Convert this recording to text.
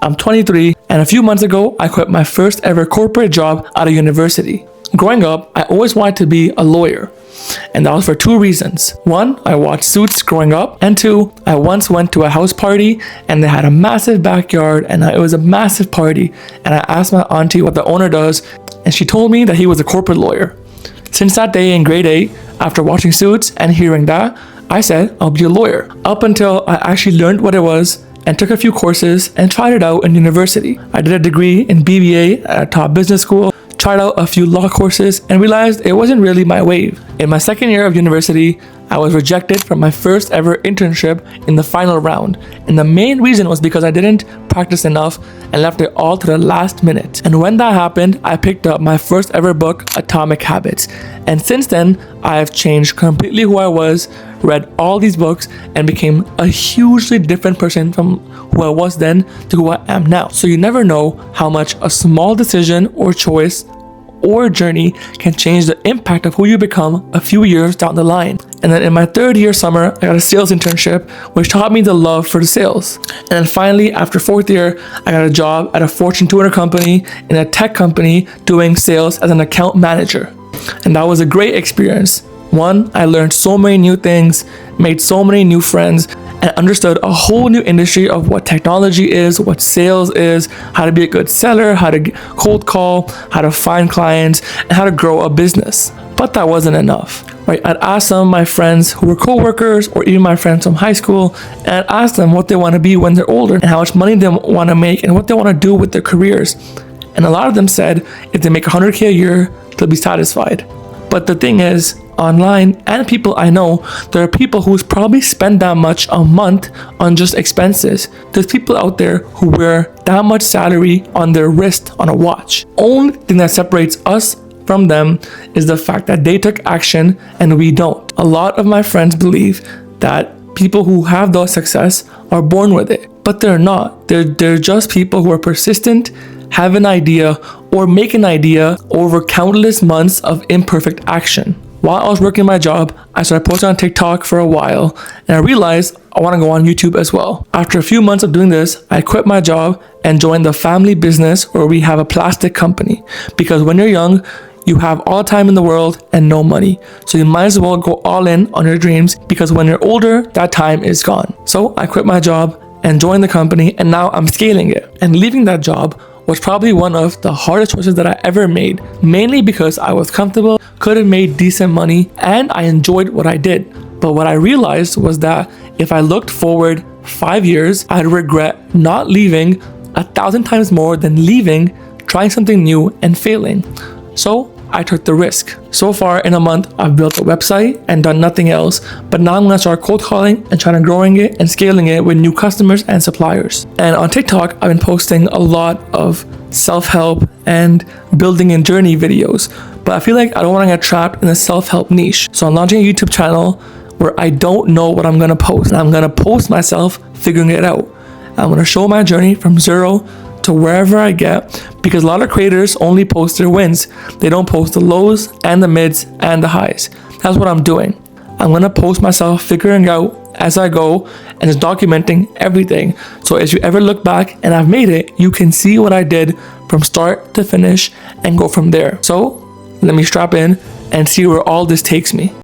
I'm 23, and a few months ago, I quit my first ever corporate job out of university. Growing up, I always wanted to be a lawyer, and that was for two reasons. One, I watched Suits growing up, and two, I once went to a house party and they had a massive backyard and it was a massive party, and I asked my auntie what the owner does, and she told me that he was a corporate lawyer. Since that day in grade 8, after watching Suits and hearing that, I said I'll be a lawyer. Up until I actually learned what it was and took a few courses and tried it out in university. I did a degree in BBA at a top business school, tried out a few law courses, and realized it wasn't really my wave. In my second year of university, I was rejected from my first ever internship in the final round, and the main reason was because I didn't practice enough and left it all to the last minute. And when that happened, I picked up my first ever book, Atomic Habits, and since then I have changed completely who I was, read all these books, and became a hugely different person from who I was then to who I am now. So you never know how much a small decision or choice or journey can change the impact of who you become a few years down the line. And then in my third year summer, I got a sales internship, which taught me the love for the sales. And then finally, after fourth year, I got a job at a Fortune 200 company in a tech company doing sales as an account manager. And that was a great experience. One, I learned so many new things, made so many new friends, and understood a whole new industry of what technology is, what sales is, how to be a good seller, how to cold call, how to find clients, and how to grow a business. But that wasn't enough, right? I'd ask some of my friends who were co-workers or even my friends from high school, and I'd ask them what they want to be when they're older and how much money they want to make and what they want to do with their careers. And a lot of them said if they make 100K a year, they'll be satisfied. But the thing is, online and people I know, there are people who probably spend that much a month on just expenses. There's people out there who wear that much salary on their wrist on a watch. Only thing that separates us from them is the fact that they took action and we don't. A lot of my friends believe that people who have the success are born with it, but they're not. They're just people who are persistent, have an idea, or make an idea over countless months of imperfect action. While I was working my job, I started posting on TikTok for a while, and I realized I want to go on YouTube as well. After a few months of doing this, I quit my job and joined the family business where we have a plastic company. Because when you're young, you have all the time in the world and no money. So you might as well go all in on your dreams, because when you're older, that time is gone. So I quit my job and joined the company, and now I'm scaling it. And leaving that job was probably one of the hardest choices that I ever made, mainly because I was comfortable, could have made decent money, and I enjoyed what I did. But what I realized was that if I looked forward 5 years, I'd regret not leaving 1,000 times more than leaving, trying something new and failing. So I took the risk. So far in a month, I've built a website and done nothing else, but now I'm gonna start cold calling and trying to growing it and scaling it with new customers and suppliers. And on TikTok, I've been posting a lot of self-help and building and journey videos, but I feel like I don't wanna get trapped in the self-help niche. So I'm launching a YouTube channel where I don't know what I'm gonna post, and I'm gonna post myself figuring it out. I'm gonna show my journey from zero to wherever I get, because a lot of creators only post their wins. They don't post the lows and the mids and the highs. That's what I'm doing. I'm gonna post myself figuring out as I go and just documenting everything. So as you ever look back and I've made it, you can see what I did from start to finish and go from there. So let me strap in and see where all this takes me.